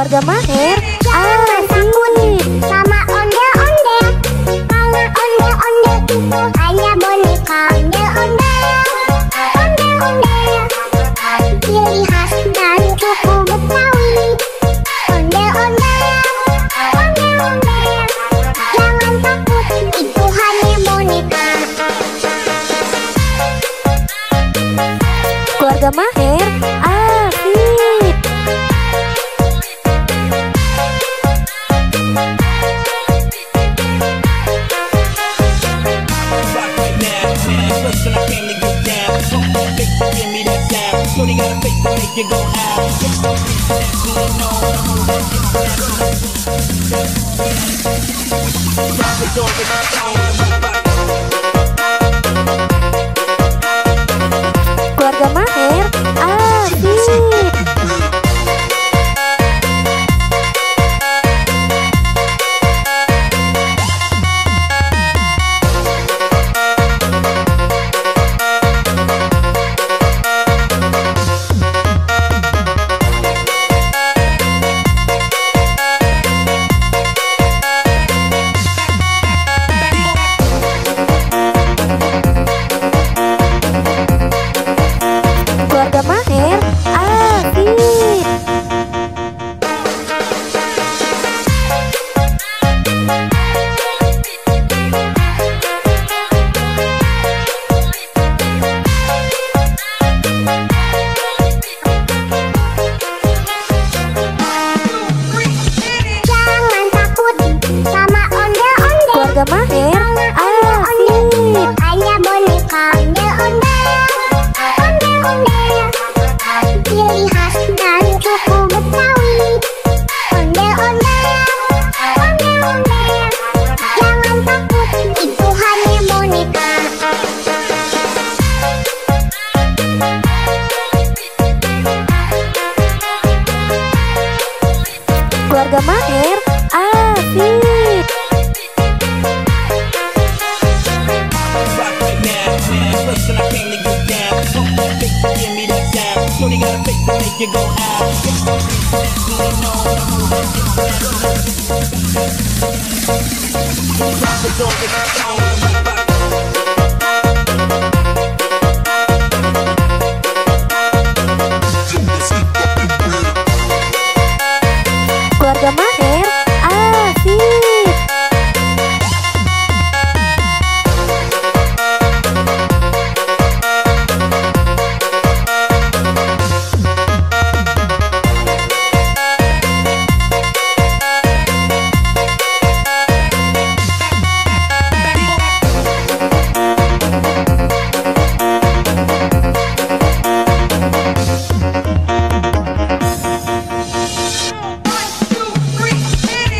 Keluarga Maher asik sama ondel-ondel. Kalau ondel-ondel itu hanya boneka ondel-ondel. Ondel-ondel ciri khas dan suku Betawi. Ondel-ondel, ondel-ondel, jangan takut, itu hanya boneka. Keluarga Maher asik Keluarga Maher asik Keluarga Maher asik Jangan takut sama ondel-ondel. Keluarga Maher Ondel-ondel asik hanya boneka ondel-ondel. Ondel-ondel ciri khas dan suku Betawi. Ondel-ondel, ondel-ondel, jangan takut, itu hanya boneka. Keluarga Maher asik Keluarga Maher asik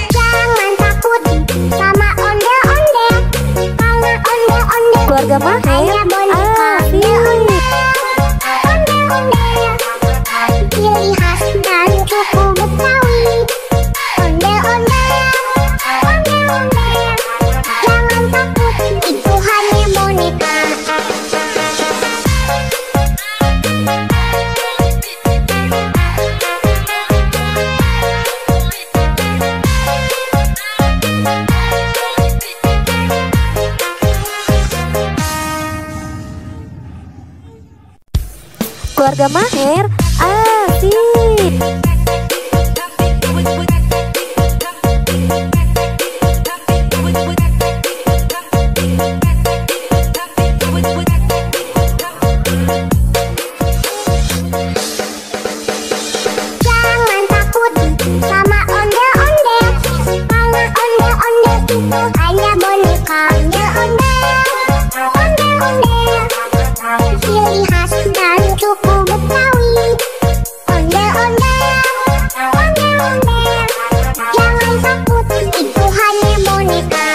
Jangan takut sama ondel-ondel. Kalau ondel-ondel Keluarga itu Maher hanya boneka asik ondel-ondel, ciri khas dan suku Betawi. Ondel-ondel, ondel-ondel, jangan takut, itu hanya boneka. Keluarga Maher asik Jangan takut sama ondel-ondel. Kalau ondel-ondel itu hanya boneka ondel-ondel. Ondel-ondel ciri khas dan suku Betawi. Ondel-ondel, ondel-ondel, jangan takut, itu hanya boneka.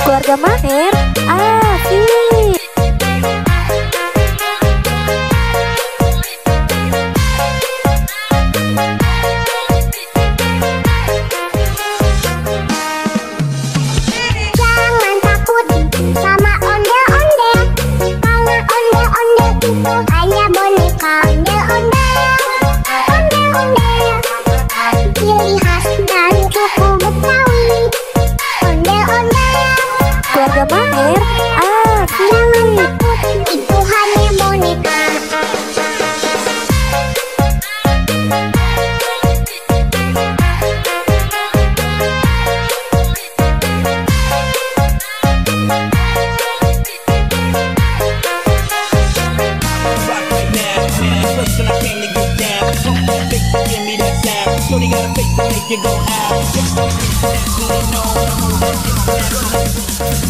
Keluarga Maher asik Jangan takut sama ondel-ondel. Kalau ondel-ondel itu hanya boneka ondel-ondel. Ondel-ondel Keluarga Maher asik. Itu hanya boneka.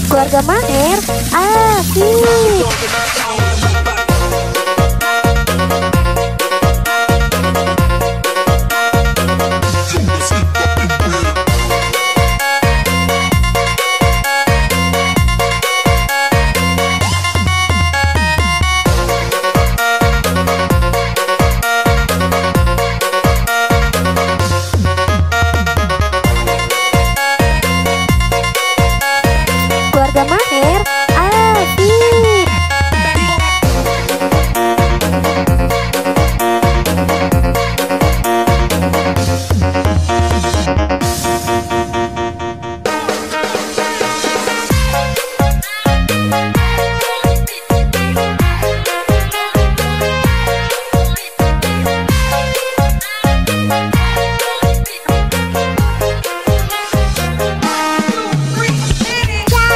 Keluarga Maher asik. Keluarga Maher asik.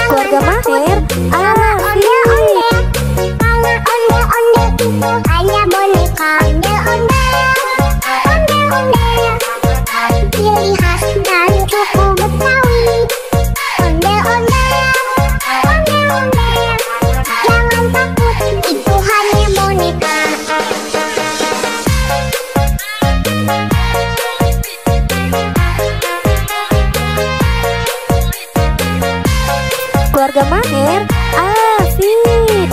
Keluarga Maher asik. Kalau onde-onde itu hanya boneka. Onde-onde, onde-onde, ciri khas dari suku Betawi. Onde-onde, onde-onde, jangan takut, itu hanya boneka. Keluarga Maher asik.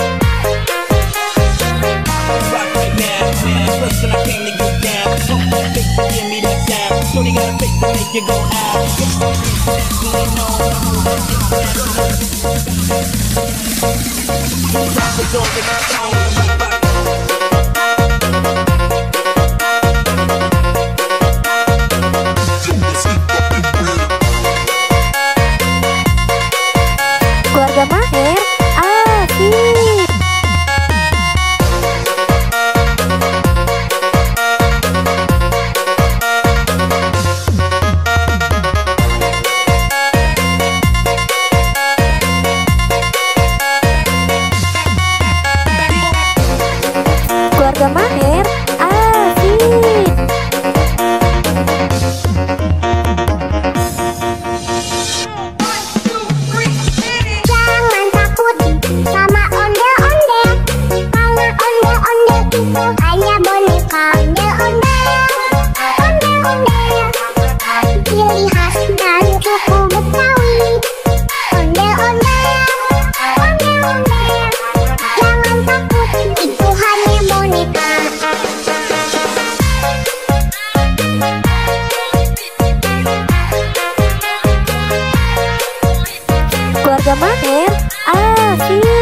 Keluarga Maher asik. Keluarga Maher asik. Jangan takut sama onde-onde. Kalau onde-onde itu hanya boneka. Onde-onde, onde-onde, ciri khas dari suku Betawi. Onde-onde, onde-onde, jangan takut, itu hanya boneka. Keluarga Maher asik.